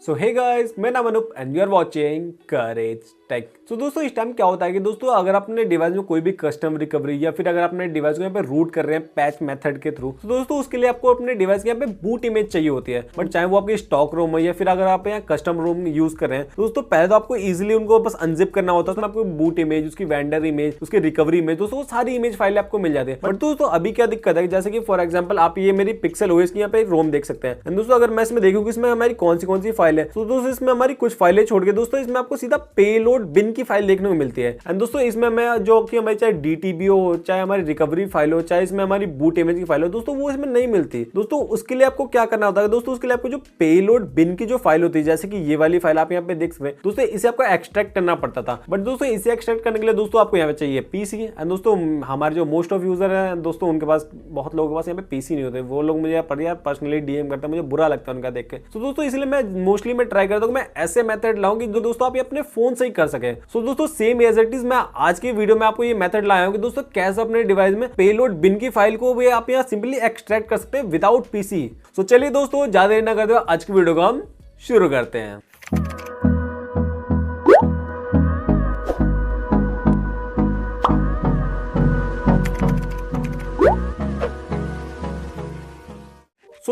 सो हे guys, मैं नाम Anoop and you are watching Courage Tech. तो दोस्तों इस टाइम क्या होता है कि दोस्तों अगर अपने डिवाइस में कोई भी कस्टम रिकवरी या फिर अगर अपने डिवाइस को यहाँ पे रूट कर रहे हैं पैच मेथड के थ्रू, तो दोस्तों उसके लिए आपको अपने डिवाइस के यहाँ पे बूट इमेज चाहिए होती है। बट चाहे वो आपकी स्टॉक रोम है या फिर अगर आप यहाँ कस्टम रोम यूज कर रहे हैं, तो दोस्तों पहले तो आपको इजिली उनको बस अनजिप करना होता है। तो आपको बूट इमेज, उसकी वेंडर इमेज, उसकी रिकवरी इमेज, दोस्तों वो सारी इमेज फाइल आपको मिल जाती है। बट दोस्तों अभी क्या दिक्कत है, जैसे कि फॉर एग्जाम्पल आप ये मेरी पिक्सल ओएस की यहाँ पे रोम देख सकते हैं। दोस्तों अगर मैं इसमें देखूँ कि इसमें हमारी कौन सी फाइल है, तो दोस्तों इसमें हमारी कुछ फाइलें छोड़ के दोस्तों इसमें आपको सीधा पेलोड बिन की फाइल देखने को मिलती है। एंड दोस्तों इसमें मैं जो कि हमारी चाहे डीटीबी हो, चाहे हमारी रिकवरी फाइल हो, चाहे इसमें हमारी बूट इमेज की फाइल हो, दोस्तों वो इसमें नहीं मिलती। दोस्तों उसके लिए आपको क्या करना होता है, दोस्तों उसके लिए आपको जो पेलोड बिन की जो फाइल होती है, जैसे कि ये वाली फाइल आप यहाँ पे देख सकते हैं, दोस्तों इसे आपको एक्सट्रैक्ट करना पड़ता था। बट दोस्तों इसे एक्सट्रैक्ट करने के लिए दोस्तों आपको यहाँ पे चाहिए पीसी। एंड दोस्तों हमारे जो मोस्ट ऑफ यूजर है दोस्तों, उनके पास, बहुत लोगों के पास यहाँ पे पीसी नहीं होते। वो लोग मुझे पर्सनली डीएम करते हैं, मुझे बुरा लगता है उनका देख के। तो दोस्तों इसलिए मैं मोस्टली ट्राई करता हूँ मैं ऐसे मेथड लाऊं कि जो दोस्तों आप ये अपने फोन से ही कर सके। सो दोस्तों सेम एज इट इज मैं आज की वीडियो में आपको ये मेथड लाया हूं कि दोस्तों कैसे अपने डिवाइस में पेलोड बिन की फाइल को भी आप यहाँ सिंपली एक्सट्रैक्ट कर सकते हैं विदाउट पीसी। सो चलिए दोस्तों ज्यादा देर ना करते हुए आज की वीडियो को हम शुरू करते हैं।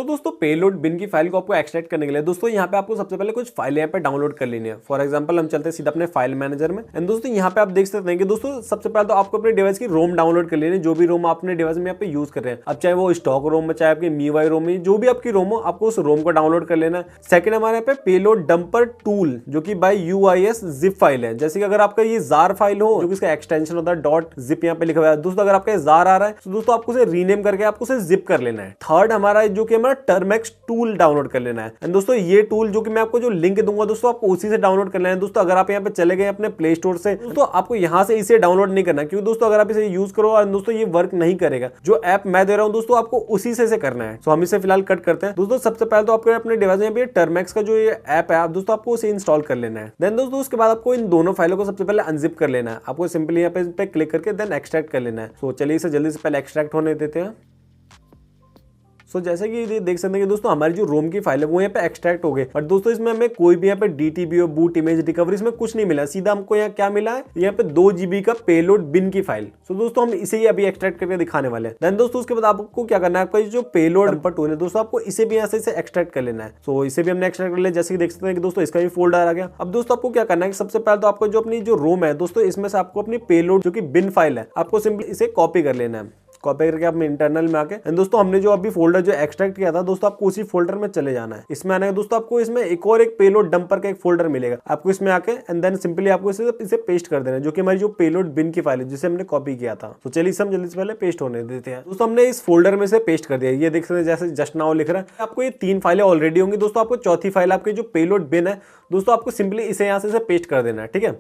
दोस्तों पेलोड बिन की फाइल को आपको एक्सट्रैक्ट करने के लिए दोस्तों यहाँ पे आपको सबसे पहले कुछ फाइलें यहाँ पे डाउनलोड कर लेनी है। फॉर एग्जांपल हम चलते हैं सीधा अपने फाइल मैनेजर में। एंड दोस्तों यहाँ पे आप देख सकते हैं कि दोस्तों सबसे पहले तो आपको अपने डिवाइस की रोम डाउनलोड कर लेनी है, जो भी रोम आप अपने डिवाइस में यहाँ पे यूज कर रहे हैं। अब चाहे वो स्टॉक रोम में, चाहे आपकी मीवाई रोम में, जो भी आपकी रोम हो, आपको उस रोम को डाउनलोड कर लेना है। सेकंड हमारे यहाँ पे पेलोड डंपर टूल, जो कि बाय यूआईएस जिप फाइल है। जैसे कि अगर आपका ये जार फाइल हो, जो कि इसका एक्सटेंशन होता है डॉट जिप यहाँ पे लिखा हुआ है, दोस्तों अगर आपका जार आ रहा है तो दोस्तों आपको उसे रीनेम करके आपको उसे जिप कर लेना है। थर्ड हमारा जो कि हमारा टर्मेक्स टूल डाउनलोड कर लेना है। एंड दोस्तों ये टूल जो कि मैं आपको जो लिंक दूंगा दोस्तों आपको उसी से डाउनलोड कर लेना है। दोस्तों अगर आप यहाँ पे चले गए अपने प्ले स्टोर से, दोस्तों आपको यहाँ से इसे डाउनलोड नहीं करना, क्योंकि दोस्तों अगर आप इसे यूज करो और दोस्तों ये वर्क नहीं करेगा। जो ऐप मैं दे रहा हूँ दोस्तों आपको उसी से करना है। तो हम इसे फिलहाल कट करते हैं। दोस्तों सबसे पहले तो आपको अपने डिवाइस में टर्मेक्स का जो ये ऐप है आप दोस्तों आपको उसे इंस्टॉल कर लेना है। देन दोस्तों उसके बाद आपको इन दोनों फाइलों को सबसे पहले अनजिप कर लेना है। आपको सिंपली यहाँ पे क्लिक करके देन एक्सट्रैक्ट कर लेना है। तो चलिए इसे जल्दी से पहले एक्सट्रैक्ट होने देते हैं। जैसे कि देख सकते हैं कि दोस्तों हमारी जो रोम की फाइल है वो यहाँ पे एक्सट्रैक्ट हो गई। बट दोस्तों इसमें हमें कोई भी यहाँ पे डीटीबी हो, बूट इमेज, रिकवरी, इसमें कुछ नहीं मिला। सीधा हमको यहाँ क्या मिला है, यहाँ पे 2 GB का पेलोड बिन की फाइल। दोस्तों हम इसे ही अभी एक्सट्रैक्ट करके दिखाने वाले हैं। देन दोस्तों उसके बाद आपको क्या करना है, आपका जो पेलोड डंपर टूल है दोस्तों आपको इसे भी यहाँ से एक्सट्रैक्ट कर लेना है। इसे भी हमने एक्सट्रैक्ट कर लिया। जैसे कि देख सकते हैं कि दोस्तों इसका भी फोल्डर आ गया। अब दोस्तों आपको क्या करना है कि सबसे पहले तो आपको जो अपनी जो रोम है दोस्तों, इसमें से आपको अपनी पेलोड जो कि बिन फाइल है, आपको सिंपली इसे कॉपी कर लेना है। कॉपी करके आप इंटरनल में आके एंड दोस्तों हमने जो अभी फोल्डर जो एक्सट्रैक्ट किया था दोस्तों आपको उसी फोल्डर में चले जाना है। इसमें आने के दोस्तों आपको इसमें एक और एक पेलोड डंपर का एक फोल्डर मिलेगा। आपको इसमें आके एंड देन सिंपली आपको इसे पेस्ट कर देना है, जो कि हमारी जो पेलोड बिन की फाइल है जिसे हमने कॉपी किया था। तो चलिए इसे हम जल्दी से पहले पेस्ट होने देते हैं। दोस्तों हमने इस फोल्डर में से पेस्ट कर दिया। ये देख सकते हैं जैसे जस्ट नाउ लिख रहा है। आपको ये 3 फाइलें ऑलरेडी होंगी। दोस्तों आपको चौथी फाइल आपकी जो पेलोड बिन है दोस्तों आपको सिंपली इसे यहाँ से पेस्ट कर देना है। ठीक है।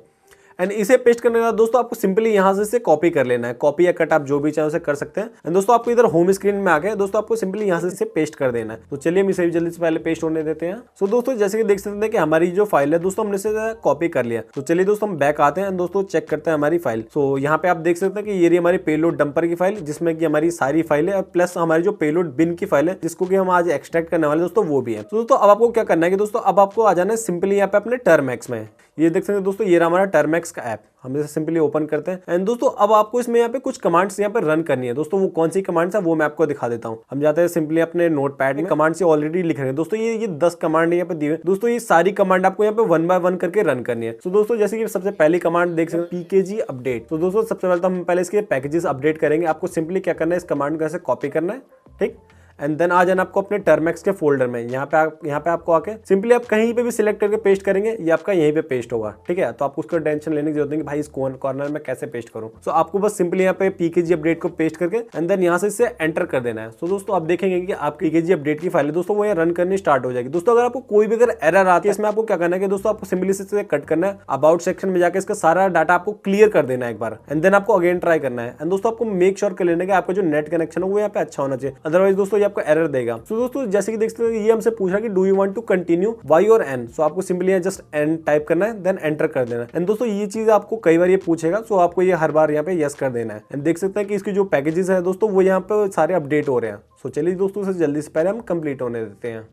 एंड इसे पेस्ट करने के बाद दोस्तों आपको सिंपली यहाँ से कॉपी कर लेना है। कॉपी या कट आप जो भी चाहे उसे कर सकते हैं। एंड दोस्तों आपको इधर होम स्क्रीन में आ गए, दोस्तों आपको सिंपली यहाँ से इसे पेस्ट कर देना है। तो चलिए हम इसे भी जल्दी से पहले पेस्ट होने देते हैं। दोस्तों जैसे कि देख सकते हैं कि हमारी जो फाइल है दोस्तों हमने इसे कॉपी कर लिया। तो चलिए दोस्तों हम बैक आते हैं दोस्तों, चेक करते हैं हमारी फाइल। यहाँ पे आप देख सकते हैं कि ये हमारी पेलोड डंपर की फाइल, जिसमें कि हमारी सारी फाइल है, प्लस हमारी जो पेलोड बिन की फाइल है जिसको कि हम आज एक्सट्रैक्ट करने वाले दोस्तों वो भी है। तो दोस्तों अब आपको क्या करना है कि दोस्तों अब आपको आ जाना है सिंपली यहाँ पे अपने टर्मेक्स में। ये देख सकते हैं दोस्तों ये हमारा टर्मेक्स का ऐप, हम इसे सिंपली ओपन करते हैं। एंड दोस्तों अब आपको इसमें यहाँ पे कुछ कमांड्स यहाँ पे रन करनी है। दोस्तों वो कौन सी कमांड्स है वो मैं आपको दिखा देता हूँ। हम जाते हैं सिंपली अपने नोटपैड में, कमांड से ऑलरेडी लिख रहे हैं दोस्तों। ये 10 कमांड यहाँ पे दी हुई है दोस्तों। ये सारी कमांड आपको यहाँ पे 1 by 1 करके रन करनी है। तो दोस्तों जैसे कि सबसे पहली कमांड देख सकते हैं पीकेजी अपडेट। तो दोस्तों सबसे पहले तो हम पहले इसके पैकेजेस अपडेट करेंगे। आपको सिंपली क्या करना है, इस कमांड को ऐसे कॉपी करना है। ठीक। एंड देन आ जाना आपको अपने टर्मेक्स के फोल्डर में। यहाँ पे आपको आके सिंपली आप कहीं पे भी सिलेक्ट करके पेस्ट करेंगे, ये आपका यहीं पे पेस्ट होगा। ठीक है। तो आपको उसको टेंशन लेने की जरूरत नहीं कि भाई इस कॉर्नर में कैसे पेस्ट करूं। सो आपको बस सिंपली यहाँ पे पीकेजी अपडेट को पेस्ट करके एंड देन यहाँ से इसे एंटर कर देना है। दोस्तों आप देखेंगे कि आपकी पीकेजी अपडेट की फाइल है दोस्तों वो यहाँ रन करनी स्टार्ट हो जाएगी। दोस्तों अगर आपको कोई भी अगर एरर आती है इसमें, आपको क्या करना है कि दोस्तों आपको सिंपली इसे कट करना है। अबाउट सेक्शन में जाकर इसका सारा डाटा आपको क्लियर कर देना है एक बार, एंड देन आपको अगेन ट्राई करना है। एंड दोस्तों आपको मेक श्योर कर लेना है कि आपका जो नेट कनेक्शन है वो यहाँ पे अच्छा होना चाहिए, अदरवाइज दोस्तों ये आपको एरर देगा। तो दोस्तों जैसे कि देख सकते हैं ये हमसे पूछ रहा है कि do you want to continue Y और एन। सो आपको सिंपली जस्ट एन टाइप करना है, देन एंटर कर देना है। एंड दोस्तों ये चीज आपको कई बार ये पूछेगा, सो आपको ये हर बार यहाँ पे यस कर देना है। एंड देख सकते हैं कि इसकी जो पैकेजेस है दोस्तों वो यहाँ पे सारे अपडेट हो रहे हैं। सो चलिए दोस्तों इसे जल्दी से पहले हम कंप्लीट होने देते हैं।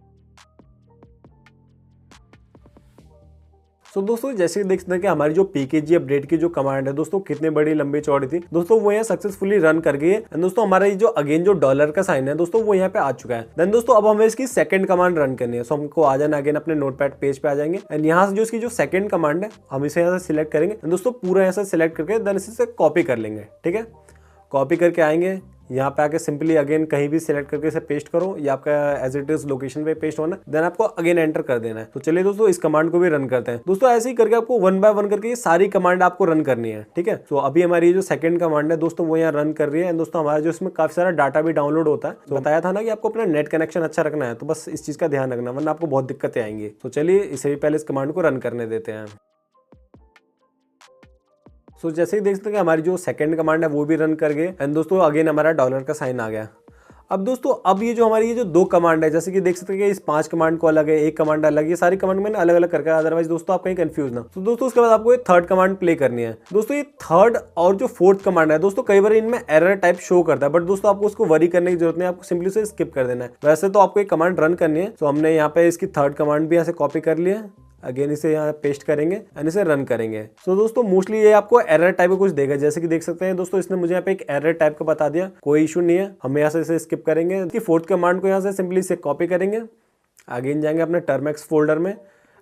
तो दोस्तों जैसे देख सकते हैं कि हमारी जो पीकेजी अपडेट की जो कमांड है दोस्तों कितनी बड़ी लंबी चौड़ी थी दोस्तों, वो यहाँ सक्सेसफुली रन कर गई है। एंड दोस्तों हमारा ये जो अगेन जो डॉलर का साइन है दोस्तों वो यहाँ पे आ चुका है। देन दोस्तों अब हमें इसकी सेकंड कमांड रन करनी है। सो हमको आ जाना अगेन अपने नोटपैड पेज पे आ जाएंगे एंड यहाँ से जो इसकी जो सेकंड कमांड है हम इसे यहाँ से सिलेक्ट करेंगे। एंड दोस्तों पूरा यहाँ से सिलेक्ट करके देन इसे कॉपी कर लेंगे। ठीक है, कॉपी करके आएंगे यहाँ पे आके सिंपली अगेन कहीं भी सिलेक्ट करके इसे पेस्ट करो, या आपका एज इट इज लोकेशन पे पेस्ट होना, देन आपको अगेन एंटर कर देना है। तो चलिए दोस्तों इस कमांड को भी रन करते हैं। दोस्तों ऐसे ही करके आपको वन बाय वन करके ये सारी कमांड आपको रन करनी है। ठीक है, तो अभी हमारी जो सेकंड कमांड है दोस्तों वो यहाँ रन कर रही है। एंड दोस्तों हमारा जो इसमें काफी सारा डाटा भी डाउनलोड होता है। तो बताया था ना कि आपको अपना नेट कनेक्शन अच्छा रखना है, तो बस इस चीज का ध्यान रखना वरना आपको बहुत दिक्कतें आएंगी। तो चलिए इसे भी पहले इस कमांड को रन करने देते हैं। सो जैसे ही देख सकते हैं कि हमारी जो सेकंड कमांड है वो भी रन कर गए। एंड दोस्तों अगेन हमारा डॉलर का साइन आ गया। अब दोस्तों अब ये जो हमारी ये जो दो कमांड है, जैसे कि देख सकते हैं कि इस 5 कमांड को अलग है, एक कमांड अलग, ये सारी कमांड मैंने अलग अलग करके, अदरवाइज दोस्तों आप कहीं कंफ्यूज ना। तो दोस्तों उसके बाद आपको ये थर्ड कमांड प्ले करनी है। दोस्तों ये थर्ड और जो फोर्थ कमांड है दोस्तों कई बार इनमें एरर टाइप शो करता है, बट दोस्तों आपको उसको वरी करने की जरूरत नहीं, आपको सिंपली से स्किप कर देना है। वैसे तो आपको एक कमांड रन करनी है। तो हमने यहाँ पे इसकी थर्ड कमांड भी यहाँ से कॉपी कर लिया, अगेन इसे यहाँ पेस्ट करेंगे एंड इसे रन करेंगे। तो दोस्तों मोस्टली ये आपको एरर टाइप का कुछ देगा, जैसे कि देख सकते हैं दोस्तों इसने मुझे यहाँ पे एक एरर टाइप का बता दिया, कोई इशू नहीं है, हम यहाँ से इसे स्किप करेंगे। इसकी फोर्थ कमांड को यहाँ से सिंपली इसे कॉपी करेंगे, अगेन जाएंगे अपने टर्मेक्स फोल्डर में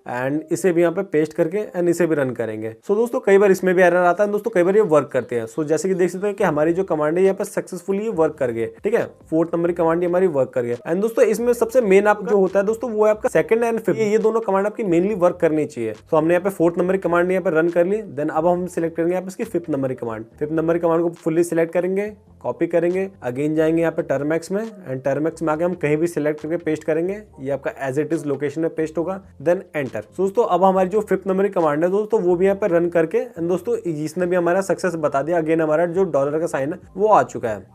एंड इसे भी यहाँ पे पेस्ट करके एंड इसे भी रन करेंगे। सो दोस्तों कई बार इसमें भी एरर आता है दोस्तों, कई बार ये वर्क करते हैं। सो जैसे कि देख सकते हैं कि हमारी जो कमांड है यहाँ पे सक्सेसफुली वर्क कर गई। ठीक है, फोर्थ नंबर की कमांड हमारी वर्क कर गई। एंड दोस्तों इसमें सबसे मेन आप जो होता है दोस्तों वो है आपका सेकंड एंड फिफ्थ, ये दोनों कमांड आपकी मेनली वर्क करनी चाहिए। तो हमने यहाँ पे फोर्थ नंबर की कमांड यहाँ पे रन कर ली। देन अब हम सिलेक्ट करेंगे यहाँ पे इसकी फिफ्थ नंबर की कमांड। फिफ्थ नंबर की कमांड को फुल्ली सिलेक्ट करेंगे, कॉपी करेंगे, अगेन जाएंगे यहाँ पे टर्मेक्स में एंड टर्मेक्स में आके हम कहीं भी सिलेक्ट करके पेस्ट करेंगे, ये आपका एज इट इज लोकेशन में पेस्ट होगा, देन एंटर। दोस्तों अब हमारी जो फिफ्थ नंबर की कमांड है दोस्तों वो भी यहाँ पे रन करके एंड दोस्तों इसने भी हमारा सक्सेस बता दिया। अगेन हमारा जो डॉलर का साइन है वो आ चुका है।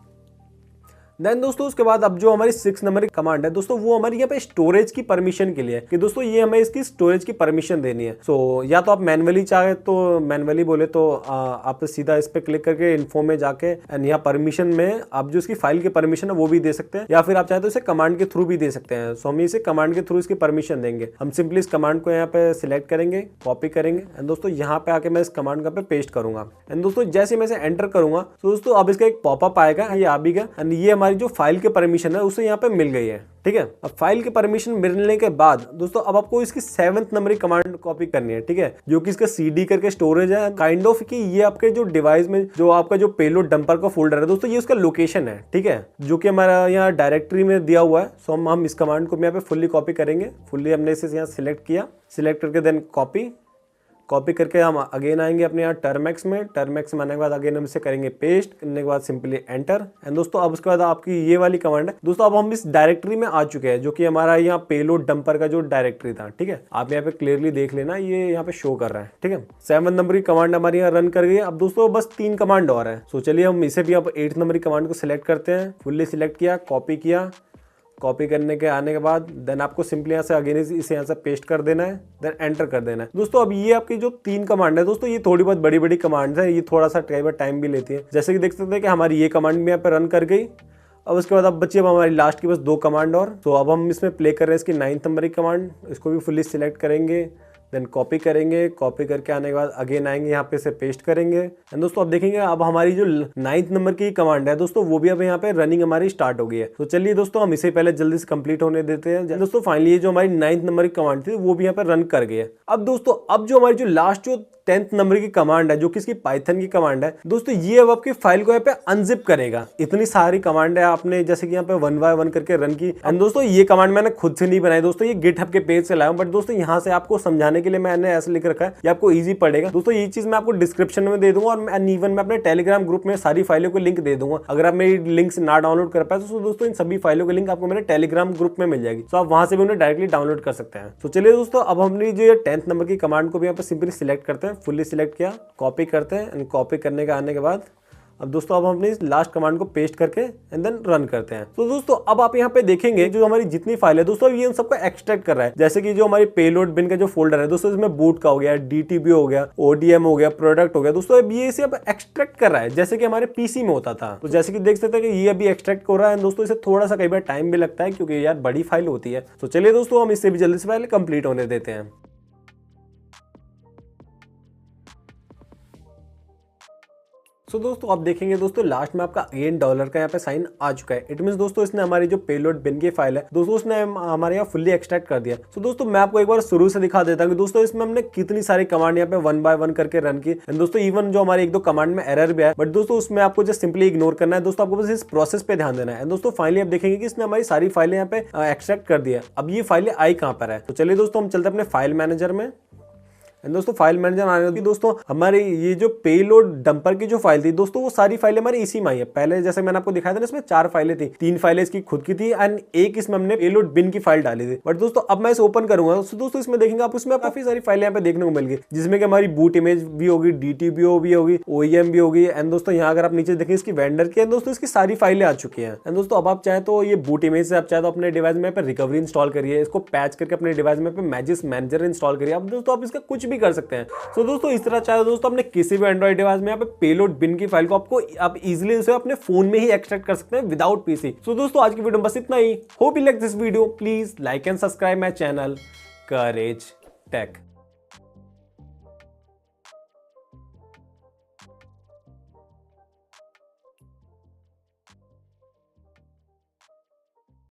देन दोस्तों उसके बाद अब जो हमारी 6 नंबर की कमांड है दोस्तों वो हमारी यहाँ पे स्टोरेज की परमिशन के लिए है कि दोस्तों ये हमें इसकी स्टोरेज की परमिशन देनी है। सो या तो आप मैनुअली चाहे तो मैनुअली बोले तो आप सीधा इस पे क्लिक करके इन्फो में जाके एंड यहाँ परमिशन में आप जो इसकी फाइल की परमिशन है वो भी दे सकते हैं, या फिर आप चाहे तो इसे कमांड के थ्रू भी दे सकते हैं। सो हम इसे कमांड के थ्रू इसकी परमिशन देंगे। हम सिंपली इस कमांड को यहाँ पे सिलेक्ट करेंगे, कॉपी करेंगे एंड दोस्तों यहाँ पे आके मैं इस कमांड का पे पेस्ट करूंगा। एंड दोस्तों जैसे मैं इसे एंटर करूंगा तो दोस्तों अब इसका एक पॉपअप आएगा, ये आ भी गया एंड ये हमारी जो फाइल की परमिशन है उसे यहाँ पे मिल गई है। ठीक है, अब फाइल की परमिशन मिलने के बाद दोस्तों अब आपको इसकी 7th नंबर की कमांड कॉपी करनी है। ठीक है, जो कि इसका CD करके स्टोरेज है, काइंड ऑफ कि ये आपके जो डिवाइस में जो आपका जो पेलोड डंपर का फोल्डर है दोस्तों ये उसका लोकेशन है। ठीक है, जो कि हमारा यहाँ डायरेक्टरी में दिया हुआ है। सो हम इस कमांड को यहाँ पे फुल्ली कॉपी करेंगे। फुल्ली हमने इसे यहाँ सिलेक्ट किया, सिलेक्ट करके देन कॉपी करके हम अगेन आएंगे अपने यहाँ टर्मेक्स में आने के बाद अगेन हम इसे करेंगे पेस्ट करने के बाद सिंपली एंटर। एंड दोस्तों अब उसके बाद आपकी ये वाली कमांड है दोस्तों, अब हम इस डायरेक्टरी में आ चुके हैं जो कि हमारा यहाँ पेलोड डंपर का जो डायरेक्टरी था। ठीक है, आप यहाँ पे क्लियरली देख लेना, ये यहाँ पे शो कर रहा है। ठीक है, 7 नंबर की कमांड हमारी यहाँ रन कर गई। अब दोस्तों बस 3 कमांड और है। सो चलिए हम इसे भी अब 8 नंबर की कमांड को सिलेक्ट करते हैं, फुल्ली सिलेक्ट किया, कॉपी करने के आने के बाद देन आपको सिंपली यहाँ से अगेन इसे यहाँ से पेस्ट कर देना है, देन एंटर कर देना है। दोस्तों अब ये आपकी जो 3 कमांड है दोस्तों ये थोड़ी बहुत बड़ी बड़ी कमांड है, ये थोड़ा सा कई बार टाइम भी लेती है। जैसे कि देख सकते हैं कि हमारी ये कमांड भी यहाँ पे रन कर गई। अब उसके बाद अब बच्ची अब हमारी लास्ट की बस 2 कमांड और। तो अब हम इसमें प्ले कर रहे हैं इसकी 9th नंबर की कमांड, इसको भी फुल्ली सिलेक्ट करेंगे, देन कॉपी करेंगे, कॉपी करके आने के बाद अगेन आएंगे यहाँ पे इसे पेस्ट करेंगे। एंड दोस्तों अब देखेंगे अब हमारी जो 9th नंबर की कमांड है दोस्तों वो भी अब यहाँ पे रनिंग हमारी स्टार्ट हो गई है। तो चलिए दोस्तों हम इसे पहले जल्दी से कंप्लीट होने देते हैं। दोस्तों फाइनली ये जो हमारी 9th नंबर की कमांड थी वो भी यहाँ पे रन कर गई है। अब दोस्तों अब जो हमारी जो लास्ट जो 10th नंबर की कमांड है जो कि इसकी पाइथन की कमांड है दोस्तों, ये अब आपकी फाइल को यहाँ पे अनजिप करेगा। इतनी सारी कमांड है आपने जैसे कि यहाँ पे 1 बाय 1 करके रन की। एंड दोस्तों ये कमांड मैंने खुद से नहीं बनाई दोस्तों, ये गिटहब के पेज से लाया हूं, बट दोस्तों यहाँ से आपको समझाने के लिए मैंने ऐसे लिख रखा है, ये आपको इजी पड़ेगा। दोस्तों ये चीज मैं आपको डिस्क्रिप्शन में दे दूंगा और इवन मैं अपने टेलीग्राम ग्रुप में सारी फाइलों को लिंक दे दूंगा। अगर आप मेरी लिंक ना डाउनलोड कर पाए तो दोस्तों इन सभी फाइलों की लिंक आपको मेरे टेलीग्राम ग्रुप में मिल जाएगी, तो आप वहां से भी उन्हें डायरेक्टली डाउनलोड कर सकते हैं। तो चलिए दोस्तों अब हमने जो 10th नंबर की कमांड को भी यहाँ पे सिंपली सिलेक्ट करते हैं, फुल्ली सिलेक्ट किया, कॉपी करते हैं एंड कॉपी करने के आने के बाद अब दोस्तों अब हमने इस लास्ट कमांड को पेस्ट करके एंड देन रन करते हैं। तो दोस्तों अब आप यहाँ पे देखेंगे जो हमारी जितनी फाइल है दोस्तों ये उन सबको एक्सट्रैक्ट कर रहा है। जैसे कि जो हमारी पेलोड बिन का जो फोल्डर है दोस्तों इसमें बूट का हो गया, DTB हो गया, ODM हो गया, प्रोडक्ट हो गया दोस्तों, अब ये इसे अब एक्सट्रैक्ट कर रहा है जैसे कि हमारे PC में होता था। तो जैसे कि देख सकते हैं कि ये अभी एक्सट्रैक्ट हो रहा है दोस्तों, इसे थोड़ा सा कई बार टाइम भी लगता है क्योंकि यार बड़ी फाइल होती है। तो चलिए दोस्तों हम इससे भी जल्दी से पहले कंप्लीट होने देते हैं। सो दोस्तों आप देखेंगे दोस्तों लास्ट में आपका $8 का यहाँ पे साइन आ चुका है। इट मींस दोस्तों इसने हमारी जो पेलोड बिन की फाइल है दोस्तों उसने हमारे यहाँ फुल्ली एक्सट्रैक्ट कर दिया। सो दोस्तों मैं आपको एक बार शुरू से दिखा देता हूँ कि दोस्तों इसमें हमने कितनी सारी कमांड यहाँ पे 1 बाय 1 करके रन की। एंड दोस्तों इवन जो हमारी 1-2 कमांड में एरर भी है, बट दोस्तों उसमें आपको जस्ट सिंपली इग्नोर करना है। दोस्तों आपको बस इस प्रोसेस पे ध्यान देना है। दोस्तों फाइनली आप देखेंगे कि इसने हमारी सारी फाइलें यहाँ पे एक्सट्रैक्ट कर दिया। अब ये फाइलें आई कहाँ पर है, तो चलिए दोस्तों हम चलते हैं अपने फाइल मैनेजर में। एंड दोस्तों फाइल मैनेजर आने लगी। दोस्तों हमारी ये जो पेलोड डंपर की जो फाइल थी दोस्तों वो सारी फाइलें हमारी इसी में आई है। पहले जैसे मैंने आपको दिखाया था ना, इसमें 4 फाइलें थी, 3 फाइलें इसकी खुद की थी एंड एक इसमें हमने पेलोड बिन की फाइल डाली थी। बट दोस्तों अब मैं इसे ओपन करूंगा तो दोस्तों इसमें देखेंगे आप, उसमें काफी सारी फाइलें यहाँ पे देखने को मिल गई, जिसमें कि हमारी बूट इमेज भी होगी, DTBO भी होगी, OEM भी होगी। एंड दोस्तों यहाँ अगर आप नीचे देखें इसकी वेंडर की, दोस्तों इसकी सारी फाइलें आ चुकी हैं। एंड दोस्तों अब आप चाहे तो ये बूट इमेज से आप चाहे तो अपने डिवाइस में रिकवरी इंस्टॉल करिए, इसको पैच करके अपने डिवाइस में मैजिक मैनेजर इंस्टॉल करिए। अब दोस्तों आप इसका कुछ भी कर सकते हैं। तो दोस्तों इस तरह चाहे दोस्तों अपने किसी भी एंड्रॉइड डिवाइस में यहाँ पे पेलोड बिन की फाइल को आपको आप इजीली उसे अपने फोन में ही एक्सट्रैक्ट कर सकते हैं विदाउट PC। सो दोस्तों आज की वीडियो में बस इतना ही। Hope you like this video. Please like and subscribe my channel Courage take.